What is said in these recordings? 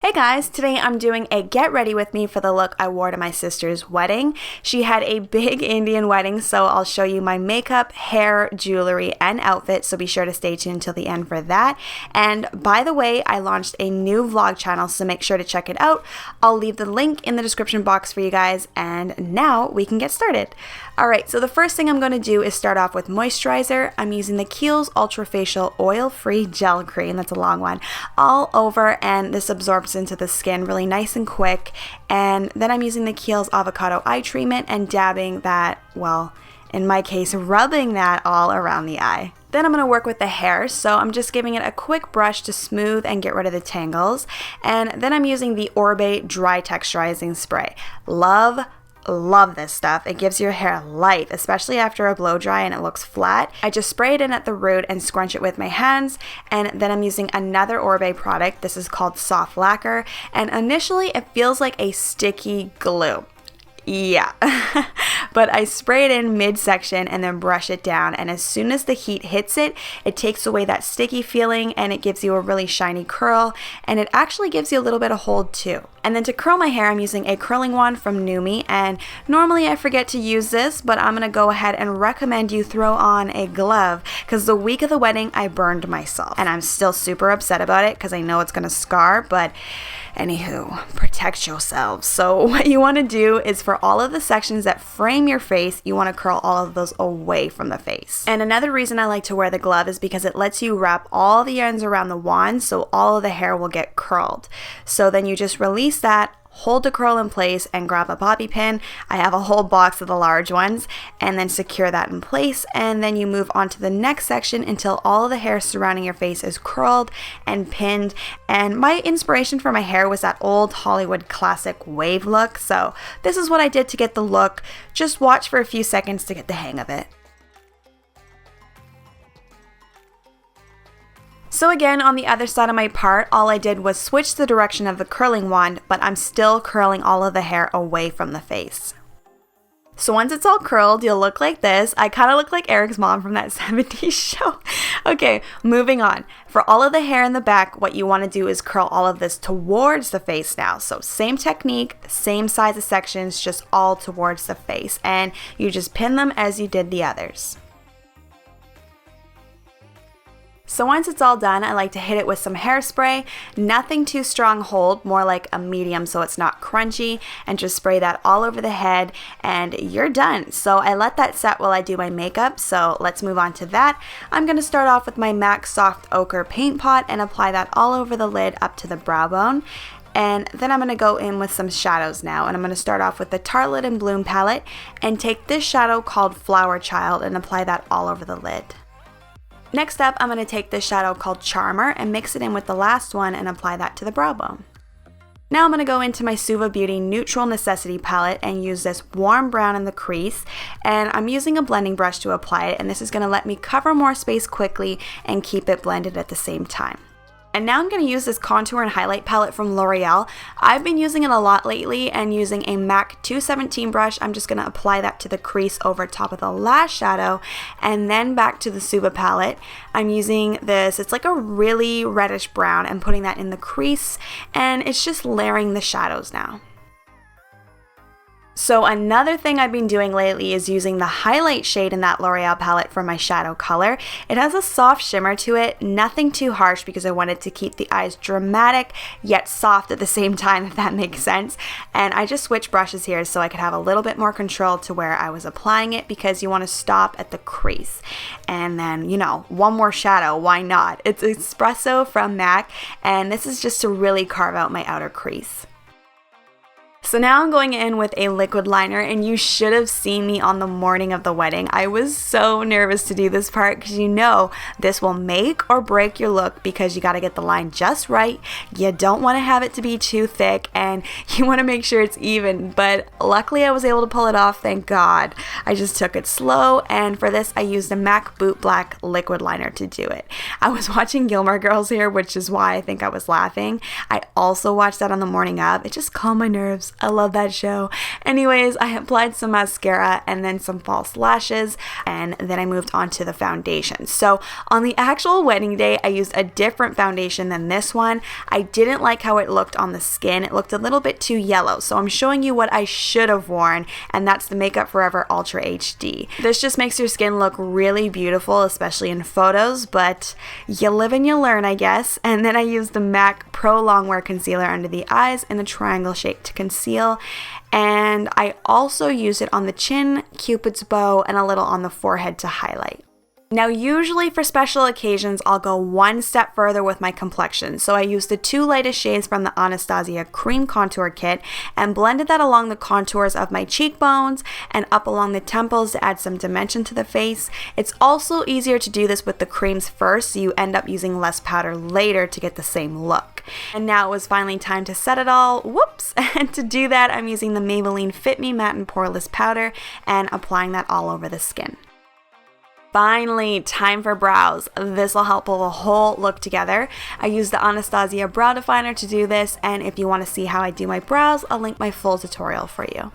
Hey guys, today I'm doing a get ready with me for the look I wore to my sister's wedding. She had a big Indian wedding, so I'll show you my makeup, hair, jewelry, and outfit, so be sure to stay tuned till the end for that. And by the way, I launched a new vlog channel, so make sure to check it out. I'll leave the link in the description box for you guys, and now we can get started. Alright, so the first thing I'm going to do is start off with moisturizer. I'm using the Kiehl's Ultra Facial Oil-Free Gel Cream, that's a long one, all over, and this absorbs into the skin really nice and quick. And then I'm using the Kiehl's Avocado eye treatment and dabbing that, well, in my case, rubbing that all around the eye. Then I'm going to work with the hair, so I'm just giving it a quick brush to smooth and get rid of the tangles. And then I'm using the Oribe Dry Texturizing Spray. Love this stuff. It gives your hair life, especially after a blow dry and it looks flat. I just spray it in at the root and scrunch it with my hands, and then I'm using another Oribe product. This is called Soft Lacquer, and initially it feels like a sticky glue. Yeah, but I spray it in midsection and then brush it down, and as soon as the heat hits it, it takes away that sticky feeling and it gives you a really shiny curl, and it actually gives you a little bit of hold too. And then to curl my hair, I'm using a curling wand from Nume, and normally I forget to use this, but I'm going to go ahead and recommend you throw on a glove, because the week of the wedding I burned myself, and I'm still super upset about it because I know it's going to scar, but anywho, protect yourselves. So what you want to do is for all of the sections that frame your face, you want to curl all of those away from the face. And another reason I like to wear the glove is because it lets you wrap all the ends around the wand, so all of the hair will get curled. So then you just release that, hold the curl in place, and grab a bobby pin. I have a whole box of the large ones, and then secure that in place, and then you move on to the next section until all of the hair surrounding your face is curled and pinned. And my inspiration for my hair was that old Hollywood classic wave look, so this is what I did to get the look. Just watch for a few seconds to get the hang of it. So again, on the other side of my part, all I did was switch the direction of the curling wand, but I'm still curling all of the hair away from the face. So once it's all curled, you'll look like this. I kind of look like Eric's mom from that 70s show. Okay, moving on. For all of the hair in the back, what you want to do is curl all of this towards the face now. So same technique, same size of sections, just all towards the face. And you just pin them as you did the others. So once it's all done, I like to hit it with some hairspray, nothing too strong hold, more like a medium so it's not crunchy, and just spray that all over the head and you're done. So I let that set while I do my makeup, so let's move on to that. I'm going to start off with my MAC Soft Ochre Paint Pot and apply that all over the lid up to the brow bone. And then I'm going to go in with some shadows now, and I'm going to start off with the Tartelette and Bloom palette and take this shadow called Flower Child and apply that all over the lid. Next up, I'm going to take this shadow called Charmer and mix it in with the last one and apply that to the brow bone. Now I'm going to go into my Suva Beauty Neutral Necessity palette and use this warm brown in the crease, and I'm using a blending brush to apply it, and this is going to let me cover more space quickly and keep it blended at the same time. And now I'm going to use this contour and highlight palette from L'Oreal. I've been using it a lot lately, and using a MAC 217 brush, I'm just going to apply that to the crease over top of the lash shadow, and then back to the Suva palette. I'm using this, it's like a really reddish brown, and putting that in the crease, and it's just layering the shadows now. So another thing I've been doing lately is using the highlight shade in that L'Oreal palette for my shadow color. It has a soft shimmer to it, nothing too harsh because I wanted to keep the eyes dramatic yet soft at the same time, if that makes sense. And I just switched brushes here so I could have a little bit more control to where I was applying it, because you want to stop at the crease. And then, you know, one more shadow, why not? It's Espresso from MAC, and this is just to really carve out my outer crease. So now I'm going in with a liquid liner, and you should have seen me on the morning of the wedding. I was so nervous to do this part because you know this will make or break your look, because you got to get the line just right. You don't want to have it to be too thick, and you want to make sure it's even, but luckily I was able to pull it off, thank God. I just took it slow, and for this I used a MAC Boot Black liquid liner to do it. I was watching Gilmore Girls here, which is why I think I was laughing. I also watched that on the morning of. It just calmed my nerves I love that show. Anyways, I applied some mascara and then some false lashes, and then I moved on to the foundation. So on the actual wedding day, I used a different foundation than this one. I didn't like how it looked on the skin. It looked a little bit too yellow. So I'm showing you what I should have worn, and that's the Makeup Forever Ultra HD. This just makes your skin look really beautiful, especially in photos, but you live and you learn, I guess. And then I used the MAC Pro Longwear Concealer under the eyes in a triangle shape to conceal. And I also use it on the chin, Cupid's bow, and a little on the forehead to highlight. Now, usually for special occasions, I'll go one step further with my complexion. So I used the two lightest shades from the Anastasia Cream Contour Kit and blended that along the contours of my cheekbones and up along the temples to add some dimension to the face. It's also easier to do this with the creams first, so you end up using less powder later to get the same look. And now it was finally time to set it all. Whoops! And to do that, I'm using the Maybelline Fit Me Matte and Poreless Powder and applying that all over the skin. Finally, time for brows. This will help pull the whole look together. I use the Anastasia brow definer to do this, and if you want to see how I do my brows, I'll link my full tutorial for you.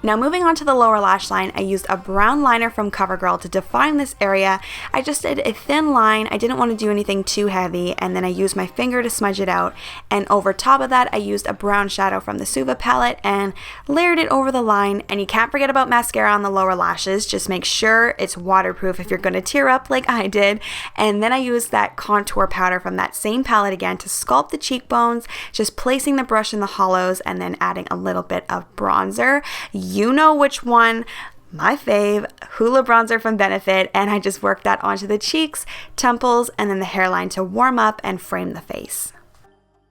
Now moving on to the lower lash line, I used a brown liner from CoverGirl to define this area. I just did a thin line. I didn't want to do anything too heavy, and then I used my finger to smudge it out. And over top of that, I used a brown shadow from the Suva palette and layered it over the line. And you can't forget about mascara on the lower lashes. Just make sure it's waterproof if you're going to tear up like I did. And then I used that contour powder from that same palette again to sculpt the cheekbones, just placing the brush in the hollows and then adding a little bit of bronzer. You know which one, my fave, Hoola bronzer from Benefit, and I just worked that onto the cheeks, temples, and then the hairline to warm up and frame the face.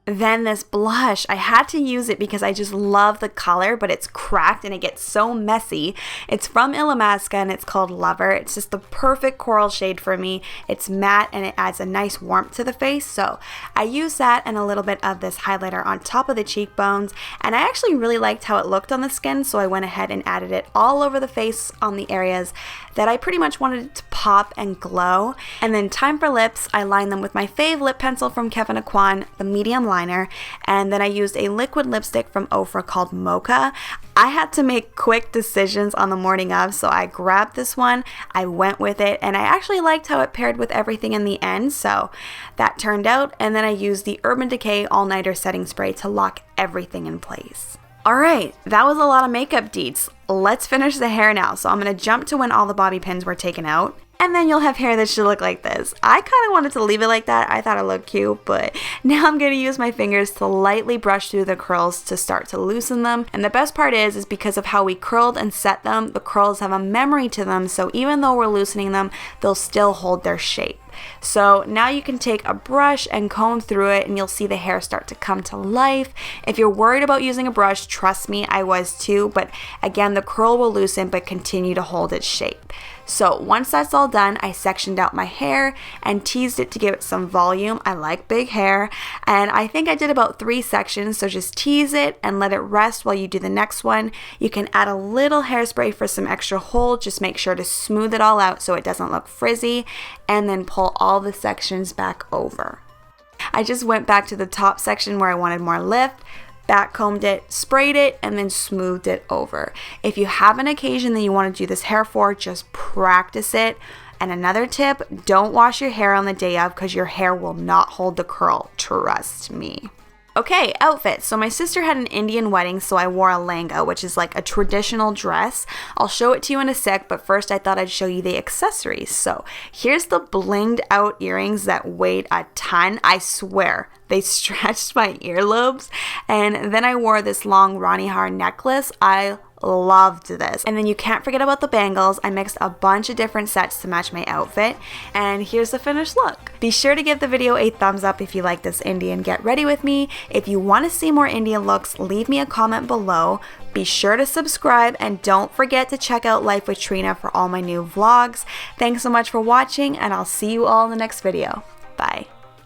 Then this blush, I had to use it because I just love the color, but it's cracked and it gets so messy. It's from Illamasqua and it's called Lover. It's just the perfect coral shade for me. It's matte and it adds a nice warmth to the face. So I used that and a little bit of this highlighter on top of the cheekbones. And I actually really liked how it looked on the skin, so I went ahead and added it all over the face on the areas that I pretty much wanted it to pop and glow. And then time for lips, I lined them with my fave lip pencil from Kevyn Aucoin, the medium liner, and then I used a liquid lipstick from Ochre called Mocha. I had to make quick decisions on the morning of, so I grabbed this one, I went with it, and I actually liked how it paired with everything in the end, so that turned out. And then I used the Urban Decay All-Nighter Setting Spray to lock everything in place. Alright, that was a lot of makeup deets. Let's finish the hair now. So I'm going to jump to when all the bobby pins were taken out. And then you'll have hair that should look like this. I kind of wanted to leave it like that. I thought it looked cute, but now I'm going to use my fingers to lightly brush through the curls to start to loosen them. And the best part is because of how we curled and set them, the curls have a memory to them. So even though we're loosening them, they'll still hold their shape. So now you can take a brush and comb through it and you'll see the hair start to come to life. If you're worried about using a brush, trust me, I was too, but again, the curl will loosen but continue to hold its shape. So once that's all done, I sectioned out my hair and teased it to give it some volume. I like big hair, and I think I did about 3 sections, so just tease it and let it rest while you do the next one. You can add a little hairspray for some extra hold. Just make sure to smooth it all out so it doesn't look frizzy, and then pull all the sections back over. I just went back to the top section where I wanted more lift, back combed it, sprayed it, and then smoothed it over. If you have an occasion that you want to do this hair for, just practice it. And another tip, don't wash your hair on the day of because your hair will not hold the curl, trust me. Okay, outfits. So my sister had an Indian wedding, so I wore a langa, which is like a traditional dress. I'll show it to you in a sec, but first I thought I'd show you the accessories. So here's the blinged out earrings that weighed a ton. I swear, they stretched my earlobes. And then I wore this long Rani Har necklace. I loved this. And then you can't forget about the bangles. I mixed a bunch of different sets to match my outfit, and here's the finished look. Be sure to give the video a thumbs up if you like this Indian get ready with me. If you want to see more Indian looks, leave me a comment below. Be sure to subscribe and don't forget to check out Life with Trina for all my new vlogs. Thanks so much for watching, and I'll see you all in the next video. Bye.